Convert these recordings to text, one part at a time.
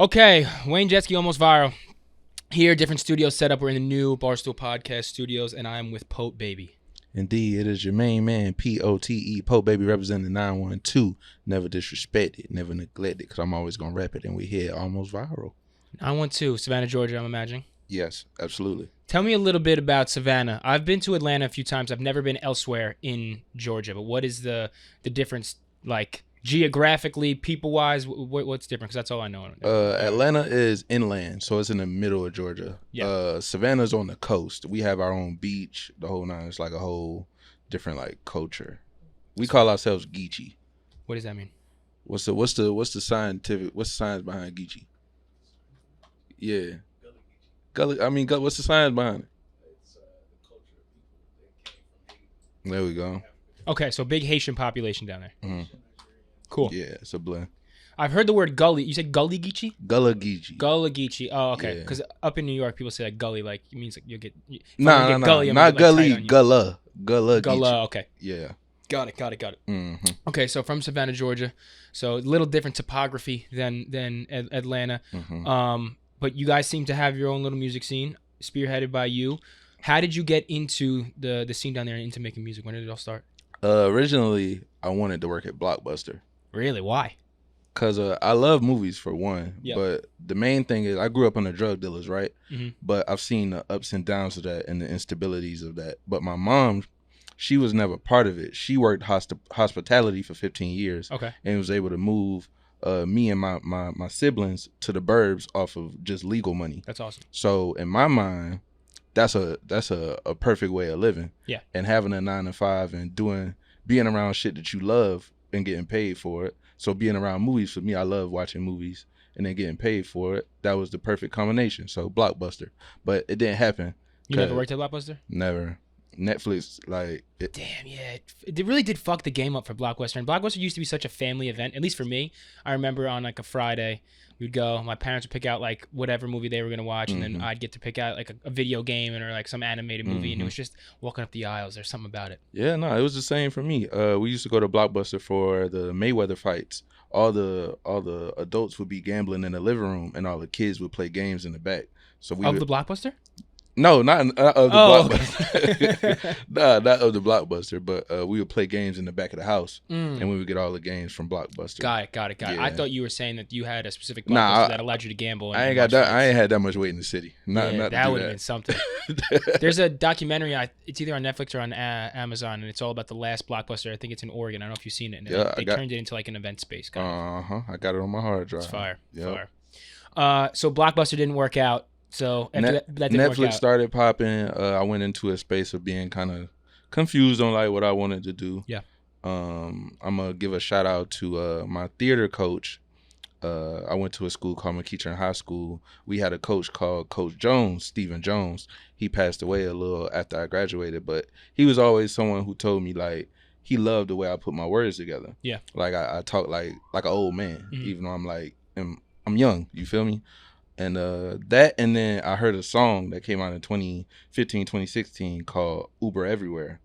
Okay, Wayne Jetski almost viral. Here, different studio setup. We're in the new Barstool Podcast studios, and I'm with Pote Baby. Indeed, it is your main man, Pote, Pote Baby, representing 912. Never disrespected, never neglected, because I'm always going to rap it, and we here almost viral. 912, Savannah, Georgia, I'm imagining. Yes, absolutely. Tell me a little bit about Savannah. I've been to Atlanta a few times. I've never been elsewhere in Georgia, but what is the difference, like, geographically, people-wise? What's different? Because that's all I know. Atlanta is inland, so it's in the middle of Georgia. Yeah. Savannah's on the coast. We have our own beach, the whole nine. It's like a whole different like culture. We call ourselves Geechee. What does that mean? What's the scientific? What's the science behind Geechee? Yeah. What's the science behind it? It's the culture of people that came from Haiti. There we go. Okay, so big Haitian population down there. Mm-hmm. Cool. Yeah, it's a blend. I've heard the word gully. You said gully geechee? Gullah Geechee. Gullah geechee. Oh, okay. Yeah. Because up in New York, people say like gully, like it means like you'll get. No, not gully, Gullah. Gullah Geechee. Gullah. Okay. Yeah. Got it. Mm-hmm. Okay, so from Savannah, Georgia, so a little different topography than Atlanta. Mm-hmm. But you guys seem to have your own little music scene, spearheaded by you. How did you get into the scene down there and into making music? When did it all start? Originally, I wanted to work at Blockbuster. Really? Why? Because I love movies, for one. Yep. But the main thing is I grew up under drug dealers, right? Mm-hmm. But I've seen the ups and downs of that and the instabilities of that. But my mom, she was never part of it. She worked hospitality for 15 years. Okay. And was able to move me and my siblings to the burbs off of just legal money. That's awesome. So in my mind, that's a perfect way of living. Yeah. And having a 9-to-5 and being around shit that you love and getting paid for it. So being around movies, for me, I love watching movies and then getting paid for it. That was the perfect combination. So Blockbuster. But it didn't happen. You never worked at Blockbuster? Never. Netflix, like... Damn, yeah. It really did fuck the game up for Blockbuster. And Blockbuster used to be such a family event, at least for me. I remember on like a Friday, we'd go, my parents would pick out like whatever movie they were going to watch, and then I'd get to pick out like a video game or like some animated movie, and it was just walking up the aisles. There's something about it. Yeah, no, it was the same for me. We used to go to Blockbuster for the Mayweather fights. All the adults would be gambling in the living room, and all the kids would play games in the back. So we the Blockbuster? No, not of the Blockbuster. Okay. Nah, not of the Blockbuster, but we would play games in the back of the house, and we would get all the games from Blockbuster. Got it. Yeah. I thought you were saying that you had a specific Blockbuster that allowed you to gamble. I ain't got that. I ain't had that much weight in the city. That would have been something. There's a documentary. It's either on Netflix or on Amazon, and it's all about the last Blockbuster. I think it's in Oregon. I don't know if you've seen it. They turned it into like an event space. I got it on my hard drive. It's fire. Yep. Fire. So Blockbuster didn't work out. So that didn't Netflix work out. started popping. I went into a space of being kind of confused on like what I wanted to do. Yeah. I'm gonna give a shout out to my theater coach. I went to a school called McEachern High School. We had a coach called Coach Jones, Stephen Jones. He passed away a little after I graduated, but he was always someone who told me like he loved the way I put my words together. Yeah. Like I talk like an old man, even though I'm young. You feel me? And and then I heard a song that came out in 2015, 2016 called Uber Everywhere.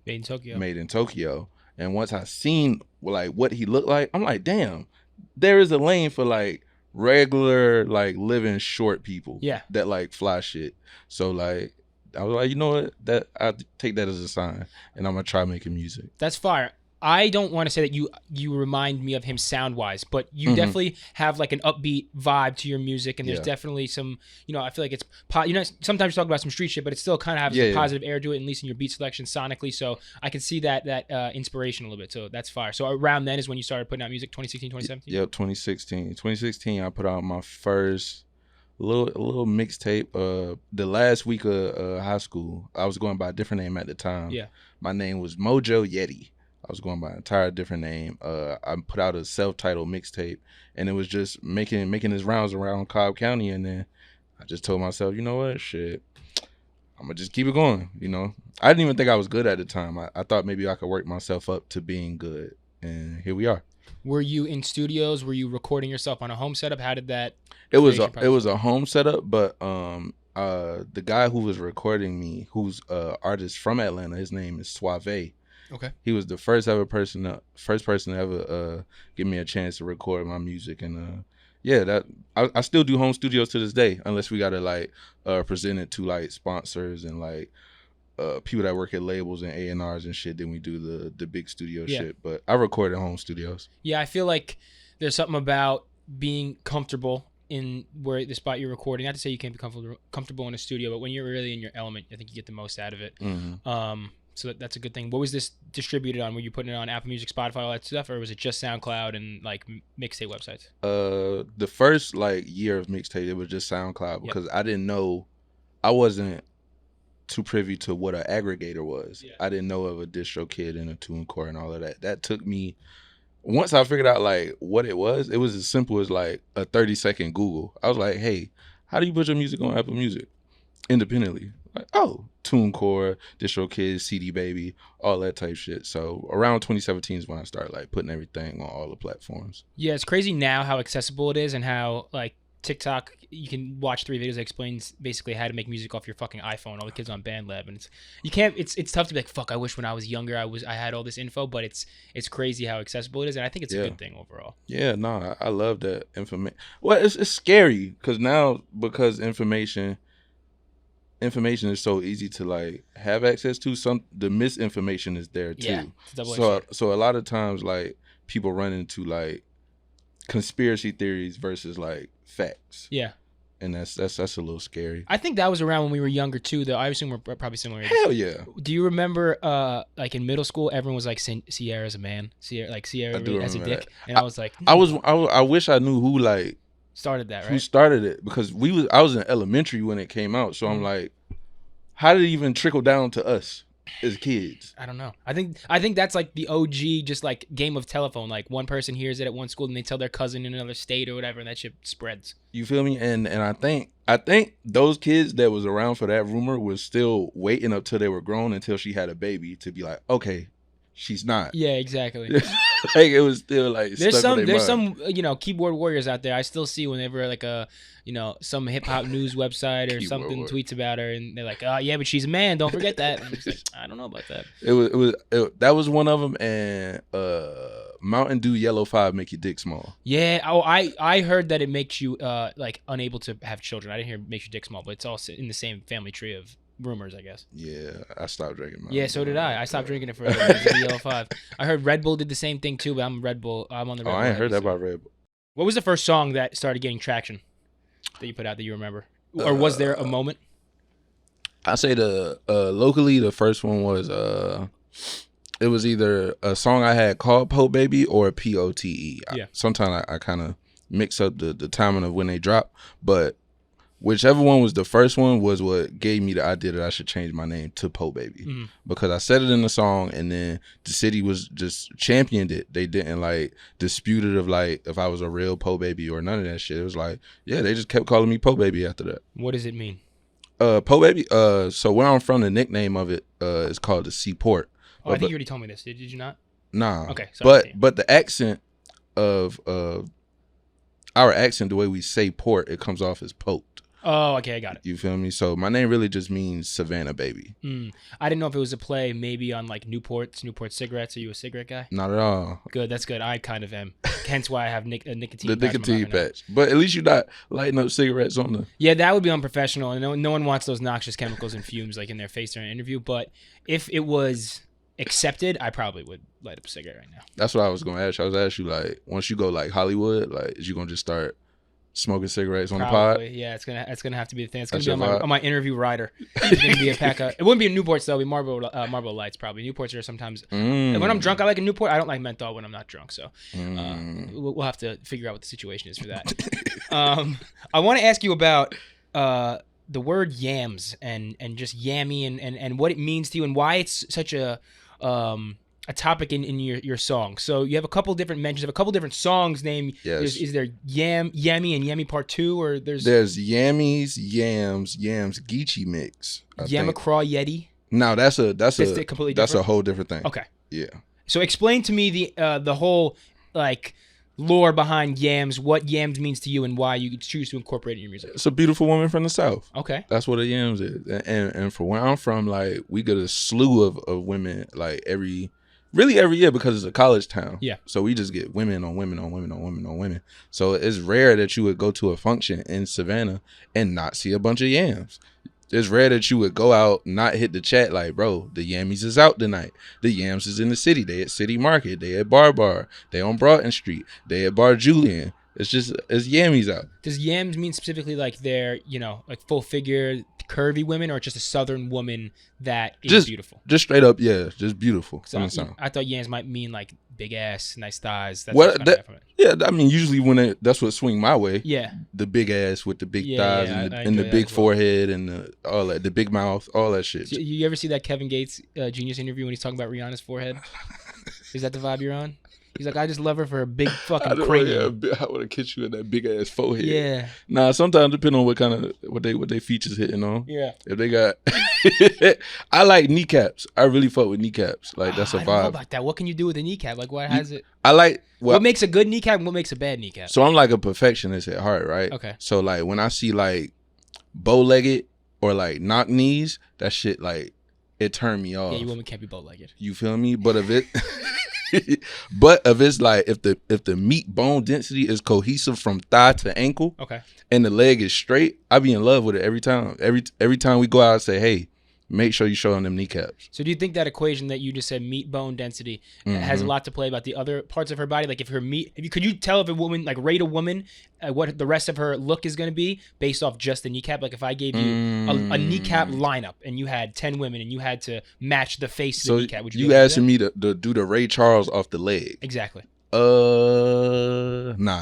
Made in Tokyo. And once I seen like what he looked like, I'm like, damn, there is a lane for like regular, like living short people. Yeah. That like fly shit. So like, I was like, you know what? That I take that as a sign, and I'm gonna try making music. That's fire. I don't want to say that you remind me of him sound wise, but you definitely have like an upbeat vibe to your music, and there's definitely some, I feel like it's sometimes you talk about some street shit, but it still kind of has some positive air to it, at least in your beat selection sonically. So I can see that inspiration a little bit. So that's fire. So around then is when you started putting out music, 2016, 2017. Yep, 2016. 2016, I put out my first little mixtape. The last week of high school, I was going by a different name at the time. Yeah, my name was Mojo Yeti. I was going by an entire different name. I put out a self-titled mixtape, and it was just making his rounds around Cobb County. And then I just told myself, you know what, shit, I'm gonna just keep it going. I didn't even think I was good at the time. I thought maybe I could work myself up to being good, and here we are. Were you in studios? Were you recording yourself on a home setup? How did that? It was a home setup, but the guy who was recording me, who's artist from Atlanta, his name is Suave. Okay. He was the first person to ever give me a chance to record my music, and Yeah, that I still do home studios to this day, unless we gotta like present it to like sponsors and like people that work at labels and A&Rs and shit. Then we do the big studio shit. But I record at home studios. Yeah, I feel like there's something about being comfortable in where the spot you're recording. Not to say you can't be comfortable in a studio, but when you're really in your element, I think you get the most out of it. So that's a good thing. What was this distributed on? Were you putting it on Apple Music, Spotify, all that stuff, or was it just SoundCloud and like mixtape websites? The first like year of mixtape, it was just SoundCloud because I didn't know, I wasn't too privy to what an aggregator was. I didn't know of a DistroKid and a TuneCore and all of that. That took me, once I figured out like what it was as simple as like a 30-second Google. I was like, hey, how do you put your music on Apple Music independently? Like, oh, TuneCore, DistroKid, CD Baby, all that type shit. So around 2017 is when I started like putting everything on all the platforms. Yeah, it's crazy now how accessible it is and how like TikTok, you can watch 3 videos that explains basically how to make music off your fucking iPhone. All the kids on BandLab, and it's tough to be like, fuck, I wish when I was younger I had all this info, but it's crazy how accessible it is, and I think it's a good thing overall. Yeah, no, I love that information. Well, it's scary because information is so easy to like have access to. The misinformation is there too. So a lot of times like people run into like conspiracy theories versus like facts. Yeah. And that's a little scary. I think that was around when we were younger too, though. I assume we're probably similar. Hell yeah. Do you remember like in middle school everyone was like Sierra as a man, Sierra as a dick, that. And I was like, I wish I knew who like started that, right? Who started it, because I was in elementary when it came out, so I'm like, how did it even trickle down to us as kids? I don't know. I think that's like the OG, just like game of telephone. Like one person hears it at one school and they tell their cousin in another state or whatever, and that shit spreads. You feel me? And I think those kids that was around for that rumor was still waiting up till they were grown until she had a baby to be like, okay, she's not. Yeah, exactly. Like it was still like there's some keyboard warriors out there. I still see whenever like some hip hop news website or something tweets about her, and they're like, oh yeah, but she's a man, don't forget that. And I'm just like, I don't know about that. That was one of them, and Mountain Dew Yellow 5 make your dick small. Yeah. Oh, I heard that it makes you like unable to have children. I didn't hear it makes your dick small, but it's all in the same family tree of rumors, I guess. Yeah, I stopped drinking Mountain Yeah, so did I. I stopped drinking it for the Yellow 5. I heard Red Bull did the same thing too, but I'm on the Red Bull. I ain't heard that about Red Bull. What was the first song that started getting traction that you put out that you remember? Or was there a moment? I say locally the first one was it was either a song I had called Pote Baby or Pote. Yeah. Sometimes I kind of mix up the timing of when they drop, but whichever one was the first one was what gave me the idea that I should change my name to Pote Baby, because I said it in the song, and then the city was just championed it. They didn't like dispute it of like if I was a real Pote Baby or none of that shit. It was like, yeah, they just kept calling me Pote Baby after that. What does it mean? Pote Baby. So where I'm from, the nickname of it is called the Seaport. Oh, I think you already told me this. Did you not? Nah. Okay. Sorry, but the accent of our accent, the way we say port, it comes off as pote. Oh, okay, I got it. You feel me? So my name really just means Savannah baby. I didn't know if it was a play maybe on like Newport cigarettes. Are you a cigarette guy? Not at all. Good, that's good. I kind of am. Hence why I have a nicotine the nicotine patch. But at least you're not lighting up cigarettes on the... Yeah, that would be unprofessional. And no one wants those noxious chemicals and fumes like in their face during an interview. But if it was accepted, I probably would light up a cigarette right now. That's what I was going to ask you. I was going to ask you, like, once you go like Hollywood, like, is you going to just start smoking cigarettes on Probably, the pod? Yeah, it's gonna have to be the thing. It's gonna be on my interview rider. It's gonna be a pack of. It wouldn't be a Newports though. It'd be Marlboro Lights probably. Newports are sometimes. When I'm drunk, I like a Newport. I don't like menthol when I'm not drunk. So we'll have to figure out what the situation is for that. I want to ask you about the word yams and just yammy and what it means to you and why it's such a topic in your song. So you have a couple different mentions of a couple different songs named. Yes. Is there Yammy and Yammy Part 2, or there's Yammies, Yams, Geechee mix. Yamacraw Yeti? No, that's completely different? a whole different thing. Okay. Yeah. So explain to me the whole like lore behind Yams, what Yams means to you and why you choose to incorporate it in your music. It's a beautiful woman from the South. Okay. That's what a Yams is. And for where I'm from, like, we get a slew of women like every Really every year because it's a college town. Yeah. So we just get women on women on women on women on women. So it's rare that you would go to a function in Savannah and not see a bunch of yams. It's rare that you would go out, not hit the chat like, bro, the Yammies is out tonight. The Yams is in the city. They at City Market. They at Bar. They on Broughton Street. They at Bar Julian. It's Yammies out. Does Yams mean specifically like they're, like full figure, curvy women, or just a Southern woman that is beautiful? Just straight up, yeah, just beautiful. I thought Yams might mean like big ass, nice thighs. That's yeah, I mean, usually that's what swing my way. Yeah, the big ass with the big thighs and the big forehead and all that, the big mouth, all that shit. So you ever see that Kevin Gates Genius interview when he's talking about Rihanna's forehead? Is that the vibe you're on? He's like, I just love her for her big fucking cranium. I want to kiss you in that big ass forehead. Yeah. Nah, sometimes depending on what they features hitting on. Yeah. If they got, I like kneecaps. I really fuck with kneecaps. Like that's a vibe. I don't know about that. What can you do with a kneecap? Like what has it? I like what makes a good kneecap and what makes a bad kneecap. So I'm like a perfectionist at heart, right? Okay. So like when I see like bow-legged or like knock knees, that shit like it turned me off. Yeah, you women can't be bow-legged. You feel me? But if it. But if it's like if the meat bone density is cohesive from thigh to ankle, okay, and the leg is straight, I be in love with it every time. Every time we go out, I say, hey, make sure you show them kneecaps. So do you think that equation that you just said, meat bone density, has a lot to play about the other parts of her body? Like could you tell if a woman, like rate a woman what the rest of her look is going to be based off just the kneecap? Like if I gave you a kneecap lineup and you had 10 women and you had to match the face to the kneecap, would you asking me to do the Ray Charles off the leg? Exactly. Nah,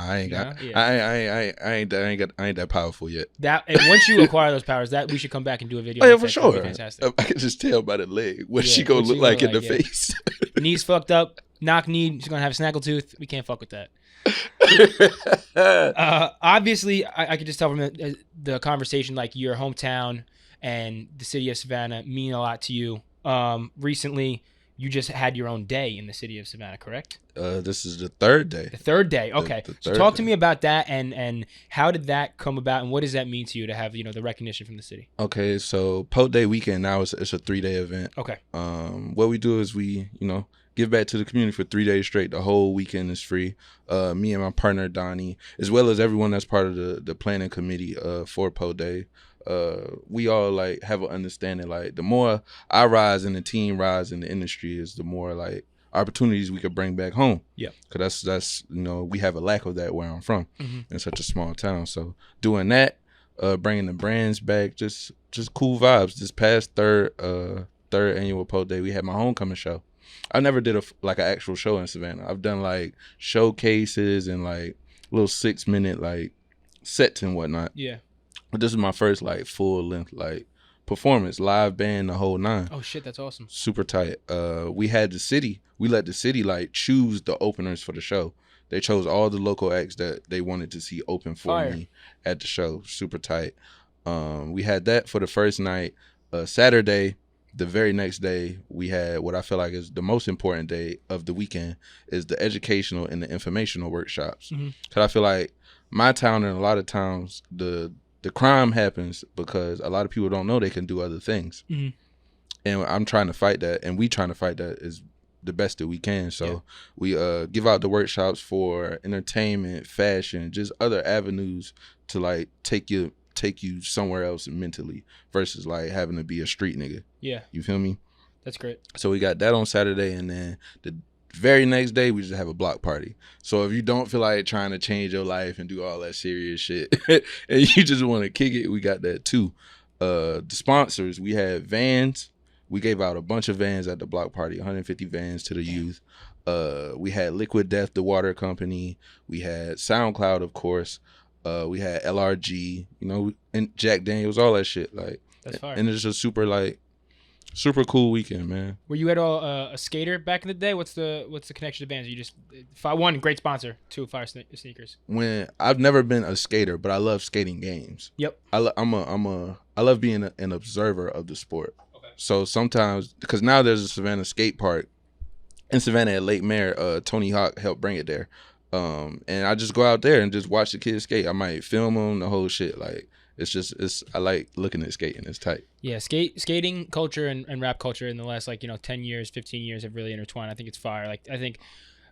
I ain't got. Yeah. I ain't that powerful yet. And once you acquire those powers, that we should come back and do a video. Oh yeah, for sure. Fantastic. I can just tell by the leg what she gonna look like in the face. Knees fucked up, knock knee. She's gonna have a snaggletooth. We can't fuck with that. Obviously, I could just tell from the conversation, like your hometown and the city of Savannah mean a lot to you. Recently, you just had your own day in the city of Savannah, correct? This is the third day. The third day, okay. So talk to me about that and how did that come about and what does that mean to you to have, the recognition from the city? Okay, so Pote Day weekend now it's a 3-day event. Okay. What we do is we, give back to the community for 3 days straight. The whole weekend is free. Me and my partner Donnie, as well as everyone that's part of the planning committee for Pote Day. We all like have an understanding, like the more I rise and the team rise in the industry is the more like opportunities we could bring back home. Yeah, because that's we have a lack of that where I'm from in such a small town. So doing that, bringing the brands back, just cool vibes. This past third annual Pote Day, we had my homecoming show. I never did an actual show in Savannah. I've done like showcases and like little 6-minute like sets and whatnot. Yeah. But this is my first like full length like performance, live band, the whole 9. Oh shit, that's awesome. Super tight. We let the city like choose the openers for the show. They chose all the local acts that they wanted to see open for me at the show. Super tight. We had that for the first night. Saturday, the very next day, we had what I feel like is the most important day of the weekend is the educational and the informational workshops. Because I feel like my town and a lot of towns, the crime happens because a lot of people don't know they can do other things. And I'm trying to fight that, and we trying to fight that as the best that we can. So we give out the workshops for entertainment, fashion, just other avenues to like take you somewhere else mentally versus like having to be a street nigga. Yeah. You feel me? That's great. So we got that on Saturday, and then the very next day we just have a block party. So if you don't feel like trying to change your life and do all that serious shit and you just want to kick it, we got that too. The sponsors, we had vans. We gave out a bunch of vans at the block party, 150 vans to the youth. We had Liquid Death, the water company. We had SoundCloud, of course. We had LRG, and Jack Daniels, all that shit. Like, that's fire. And it's just super cool weekend, man. Were you at all a skater back in the day? What's the connection to bands? You just one great sponsor, 2 fire sneakers. When I've never been a skater, but I love skating games. Yep. I love being an observer of the sport. Okay. So sometimes, because now there's a Savannah skate park in Savannah at Lake Mare. Tony Hawk helped bring it there. And I just go out there and just watch the kids skate. I might film them, the whole shit. Like, I like looking at skating. It's tight. Yeah, skating culture and rap culture in the last 10 years, 15 years have really intertwined. I think it's fire. Like I think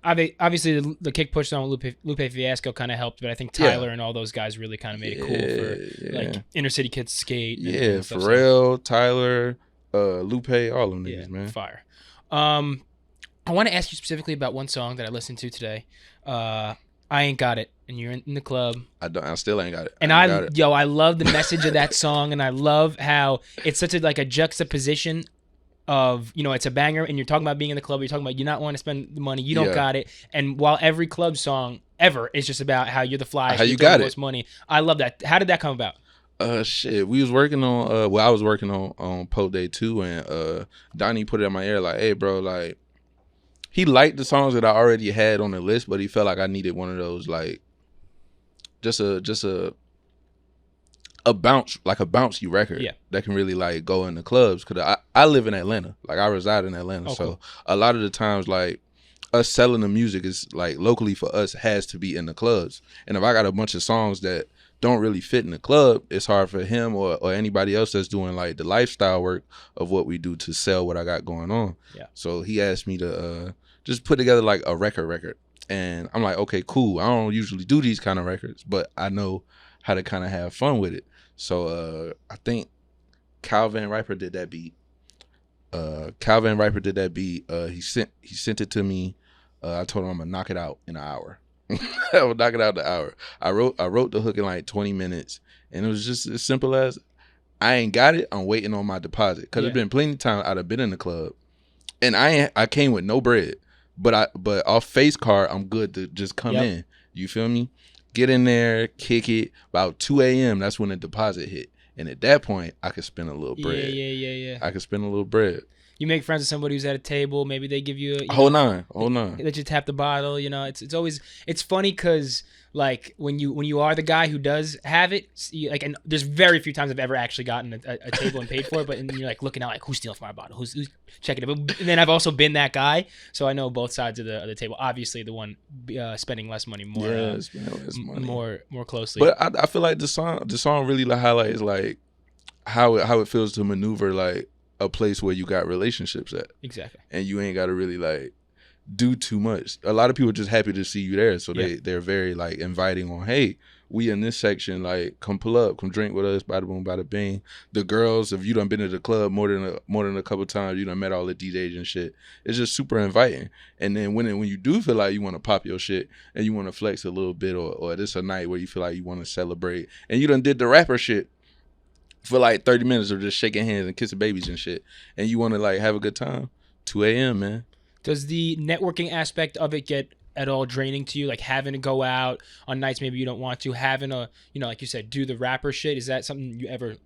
obviously the kick push song with Lupe Fiasco kind of helped, but I think Tyler and all those guys really kind of made it cool for like inner city kids to skate. And stuff. Pharrell, Tyler, Lupe, all them niggas, man. Fire. I want to ask you specifically about one song that I listened to today. I Ain't Got It, and you're in the club. I still ain't got it. And I love the message of that song, and I love how it's such a juxtaposition of, it's a banger, and you're talking about being in the club, you're talking about you not want to spend the money, you don't got it, and while every club song ever is just about how you're the flyest, how you got the most money. I love that. How did that come about? We was working on I was working on Pote Day 2, and Donnie put it in my ear like, hey bro, like, he liked the songs that I already had on the list, but he felt like I needed one of those, like, just a bouncy record that can really like go in the clubs. Cause I live in Atlanta, like I reside in Atlanta, so a lot of the times like us selling the music is like locally for us has to be in the clubs. And if I got a bunch of songs that don't really fit in the club, it's hard for him or anybody else that's doing like the lifestyle work of what we do to sell what I got going on. Yeah. So he asked me to just put together like a record. And I'm like, okay, cool. I don't usually do these kind of records, but I know how to kind of have fun with it. So I think Calvin Riper did that beat. He sent it to me. I told him I'm gonna knock it out in an hour. I would knock it out in an hour. I wrote the hook in like 20 minutes, and it was just as simple as, I ain't got it. I'm waiting on my deposit, because there's been plenty of times I'd have been in the club, and I came with no bread, but off face card I'm good to just come in. You feel me? Get in there, kick it. About 2 a.m. That's when the deposit hit, and at that point I could spend a little bread. Yeah. I could spend a little bread. You make friends with somebody who's at a table. Maybe they give you a whole nine. Let you tap the bottle. It's always funny because like when you are the guy who does have it, and there's very few times I've ever actually gotten a table and paid for it. But and you're like looking out like, who's stealing from my bottle? Who's checking it? And then I've also been that guy, so I know both sides of the table. Obviously, the one spending less money more closely. But I feel like the song really highlights like how it feels to maneuver like a place where you got relationships at. Exactly. And you ain't got to really like do too much. A lot of people are just happy to see you there, so they're very like inviting on, hey, we in this section, like come pull up, come drink with us, bada boom, bada bing. The girls, if you done been to the club more than a couple times, you done met all the DJs and shit, it's just super inviting. And then when you do feel like you want to pop your shit and you want to flex a little bit, or this a night where you feel like you want to celebrate, and you done did the rapper shit for like 30 minutes of just shaking hands and kissing babies and shit, and you want to like have a good time, 2 a.m., man. Does the networking aspect of it get at all draining to you? Like having to go out on nights maybe you don't want to, having a, like you said, do the rapper shit? Is that something you ever,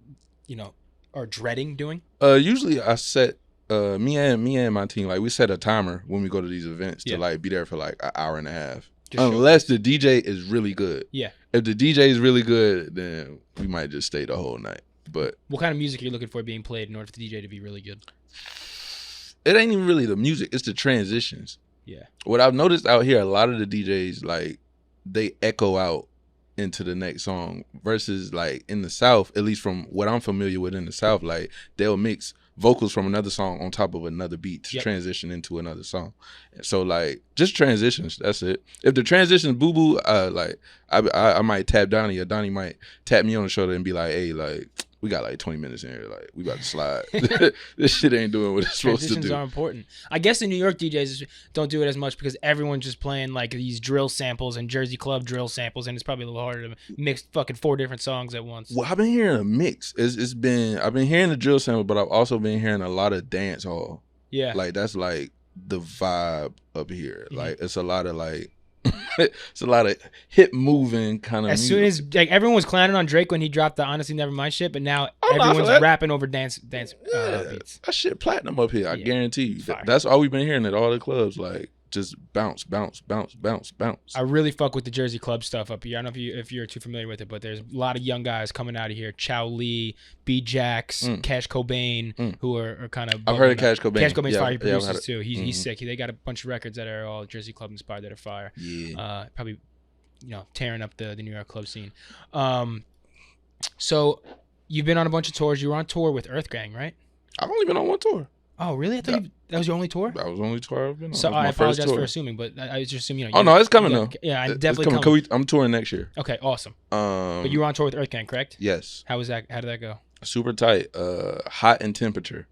are dreading doing? Usually I set, me and my team, like we set a timer when we go to these events to like be there for like an hour and a half. Unless the DJ is really good. Yeah. If the DJ is really good, then we might just stay the whole night. But what kind of music are you looking for being played in order for the DJ to be really good? It ain't even really the music, it's the transitions. Yeah. What I've noticed out here, a lot of the DJs, like, they echo out into the next song versus like in the South, at least from what I'm familiar with in the South, like they'll mix vocals from another song on top of another beat to transition into another song. So like just transitions, that's it. If the transition's boo-boo, like I might tap Donnie, or Donnie might tap me on the shoulder and be like, hey, like, we got like 20 minutes in here, like we about to slide. This shit ain't doing what it's supposed to do. Transitions are important. I guess in New York DJs don't do it as much because everyone's just playing like these drill samples and Jersey club drill samples, and it's probably a little harder to mix fucking 4 different songs at once. Well, I've been hearing a mix. I've been hearing the drill sample, but I've also been hearing a lot of dance hall. Yeah. Like that's like the vibe up here. Mm-hmm. Like it's a lot of like it's a lot of hip moving kind of as music. Soon as like everyone was clowning on Drake when he dropped the Honestly Nevermind shit, but now everyone's rapping over dance beats. That shit platinum up here, I guarantee you. That's all we've been hearing at all the clubs, like just bounce, bounce, bounce, bounce, bounce. I really fuck with the Jersey club stuff up here. I don't know if you're too familiar with it, but there's a lot of young guys coming out of here. Chow Lee, B Jax, Cash Cobain, who are kind of. I've heard of Cash Cobain. Cash Cobain's fire. He produces too. He's sick. They got a bunch of records that are all Jersey club inspired that are fire. Yeah. Probably, tearing up the New York club scene. So you've been on a bunch of tours. You were on tour with Earth Gang, right? I've only been on one tour. Oh, really? I thought that was your only tour? That was the only tour I've been on. So That was I my first apologize tour. for assuming, but I was just assuming. Oh no, it's coming though. Yeah, I'm It's definitely coming. coming. I'm touring next year. Okay, awesome. But you were on tour with Earth Gang, correct? Yes. How was that? How did that go? Super tight. Hot in temperature,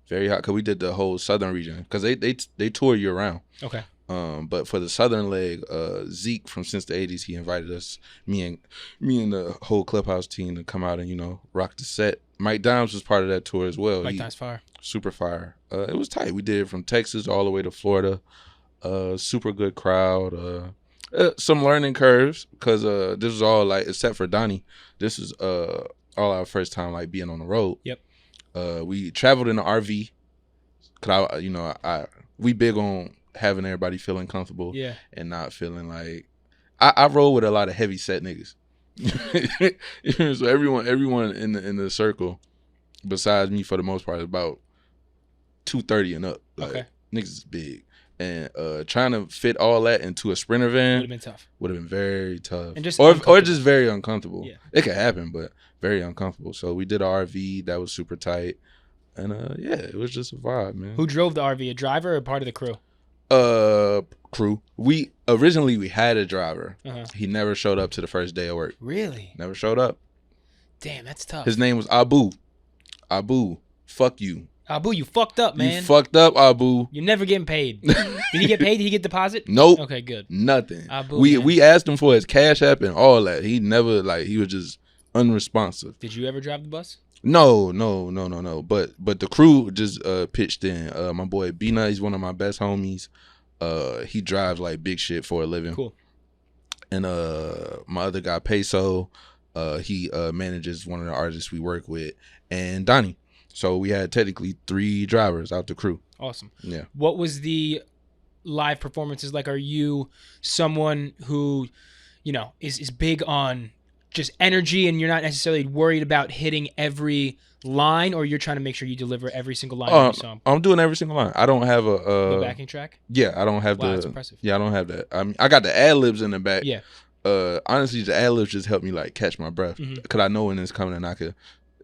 very hot. Cause we did the whole southern region. Cause they tour year round. Okay. But for the southern leg, Zeke from Since the '80s, he invited us, me and the whole Clubhouse team to come out and rock the set. Mike Dimes was part of that tour as well. Mike Dimes fire. Super fire. It was tight. We did it from Texas all the way to Florida. Super good crowd. Some learning curves because this was all like, except for Donnie, this is all our first time like being on the road. Yep. We traveled in an RV. Cause we big on having everybody feeling comfortable. Yeah. And not feeling like I roll with a lot of heavy set niggas. So everyone in the circle, besides me for the most part, is about 230 and up. Like, okay. Niggas is big. And trying to fit all that into a Sprinter van would have been tough. Would have been very tough. And just or just very uncomfortable. Yeah. It could happen, but very uncomfortable. So we did an RV that was super tight. And yeah, it was just a vibe, man. Who drove the RV? A driver or part of the crew? Crew. We originally had a driver. Uh-huh. He never showed up to the first day of work. Really? Never showed up. Damn, that's tough. His name was Abu. Abu, fuck you. Abu, you fucked up, man. You fucked up, Abu. You're never getting paid. Did he get paid? Did he get deposit? Nope. Okay, good. Nothing. Abu, we asked him for his Cash App and all that. He never he was just unresponsive. Did you ever drive the bus? No. But the crew just pitched in. My boy Bina, he's one of my best homies. He drives like big shit for a living. Cool. And my other guy Peso, he manages one of the artists we work with, and Donnie. So we had technically 3 drivers out the crew. Awesome. Yeah. What was the live performances like? Are you someone who, is big on just energy and you're not necessarily worried about hitting every line, or you're trying to make sure you deliver every single line of your song? I'm doing every single line. I don't have the backing track? Yeah, I don't have that's impressive. Yeah, I don't have that. I mean, I got the ad-libs in the back. Yeah. Honestly, the ad-libs just help me like catch my breath because Mm-hmm. I know when it's coming and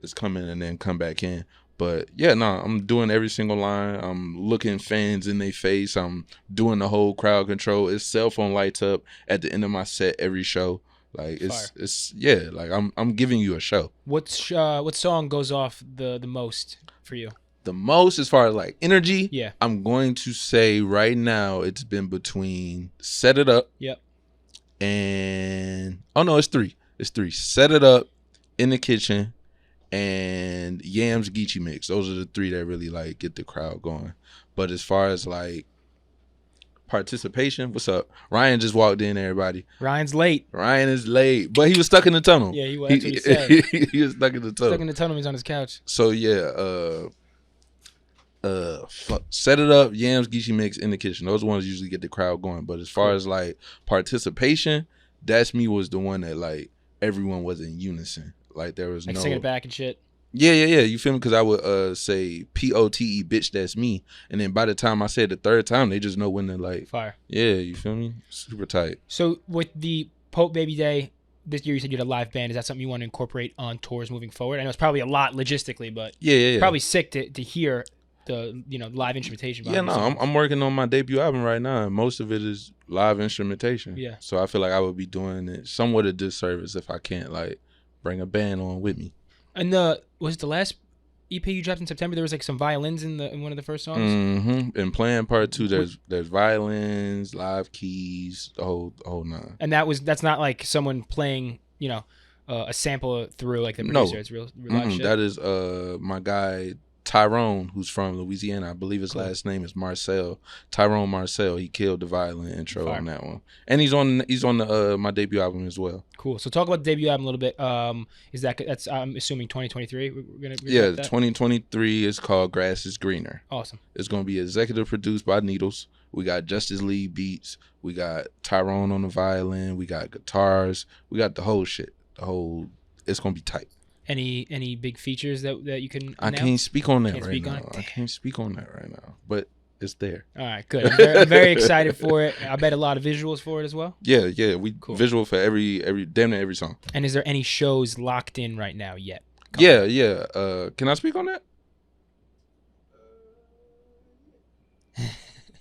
it's coming and then come back in. But yeah, I'm doing every single line. I'm looking fans in their face. I'm doing the whole crowd control. It's cell phone lights up at the end of my set every show. Like it's like I'm giving you a show. What song goes off the most for you? The most, as far as like energy, yeah, I'm going to say right now it's been between Set It Up. Yep. And it's 3. It's 3. Set It Up, In the Kitchen, and Yams Geechee Mix. Those are the 3 that really like get the crowd going. But as far as like participation, what's up? Ryan just walked in, everybody. Ryan's late. Ryan is late, but he was stuck in the tunnel. Yeah, he was. That's what he said. He was stuck in the tunnel. Stuck in the tunnel. He's on his couch. So yeah, Set It Up, Yams, Geechee Mix, In the Kitchen. Those ones usually get the crowd going. But as far as like participation, That's Me was the one that like everyone was in unison. Like there was like no singing it back and shit. Yeah. You feel me? Because I would say POTE, bitch, that's me. And then by the time I said the 3rd time, they just know when to like fire. Yeah, you feel me? Super tight. So with the Pote Baby Day this year, you said you had a live band. Is that something you want to incorporate on tours moving forward? I know it's probably a lot logistically, but yeah. Probably sick to hear the live instrumentation. Yeah, no, I'm working on my debut album right now, and most of it is live instrumentation. Yeah. So I feel like I would be doing it somewhat a disservice if I can't like bring a band on with me. And was it the last EP you dropped in September? There was like some violins in one of the first songs. Mm-hmm. And playing part 2, there's violins, live keys, the whole 9. And that's not like someone playing, a sample through like the producer. No. It's real live shit. That is my guy Tyrone, who's from Louisiana. I believe his last name is Marcel. Tyrone Marcel. He killed the violin intro on that one, and he's on my debut album as well. Cool. So talk about the debut album a little bit. That's I'm assuming 2023. We're gonna 2023 is called Grass is Greener. Awesome. It's gonna be executive produced by Needles. We got Justice Lee beats. We got Tyrone on the violin. We got guitars. We got the whole shit. It's gonna be tight. Any big features that you can announce? I can't speak on that Can't right speak now. on it? I can't speak on that right now. But it's there. All right, good. I'm very excited for it. I bet a lot of visuals for it as well. Yeah. We visual for every damn near every song. And is there any shows locked in right now yet? Yeah. Can I speak on that?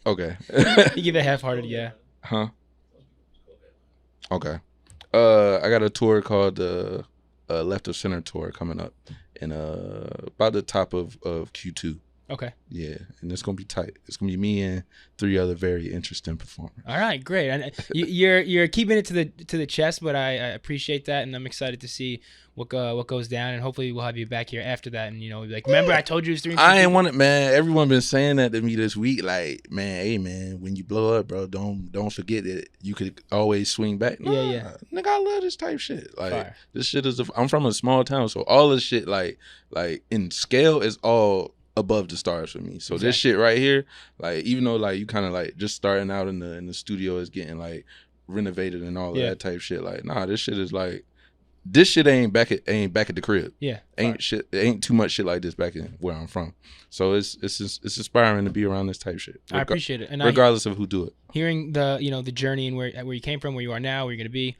Okay. You give it a half-hearted, yeah. Huh? Okay. I got a tour called Left of Center tour coming up in about the top of Q2. Okay. Yeah, and it's gonna be tight. It's gonna be me and 3 other very interesting performers. All right, great. And you're keeping it to the chest, but I appreciate that, and I'm excited to see what goes down, and hopefully we'll have you back here after that, and we'll be like, remember I told you it was 3. I ain't want it, man. Everyone been saying that to me this week. Like, man, hey, man, when you blow up, bro, don't forget that you could always swing back. Nah, yeah. Nigga, I love this type shit. Like, Fire. This shit is. I'm from a small town, so all this shit, like in scale, is all above the stars for me. So This shit right here, like, even though like you kind of like just starting out in the studio is getting like renovated and all of that type shit. Like, nah, this shit is like. This shit ain't back at the crib. Yeah, ain't too much shit like this back in where I'm from. So it's inspiring to be around this type shit. I appreciate it, and regardless of who do it. Hearing the the journey and where you came from, where you are now, where you're gonna be,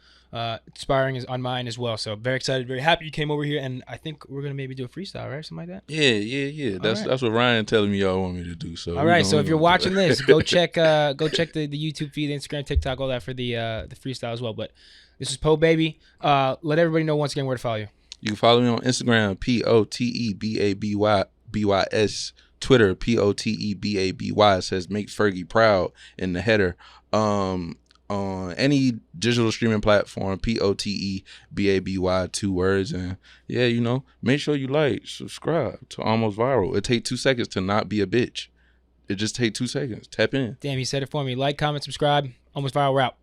inspiring is on mine as well. So very excited, very happy you came over here, and I think we're gonna maybe do a freestyle, right? Something like that. Yeah. That's what Ryan telling me y'all want me to do. So all right. So if you're watching this, go check the YouTube feed, Instagram, TikTok, all that for the freestyle as well. But this is Pote Baby. Let everybody know once again where to follow you. You can follow me on Instagram, POTEBABYS. Twitter, POTEBABY. It says "Make Fergie Proud" in the header. On any digital streaming platform, POTEBABY, 2 words. And yeah, make sure you like, subscribe to Almost Viral. It takes 2 seconds to not be a bitch. It just takes 2 seconds. Tap in. Damn, he said it for me. Like, comment, subscribe. Almost Viral, we're out.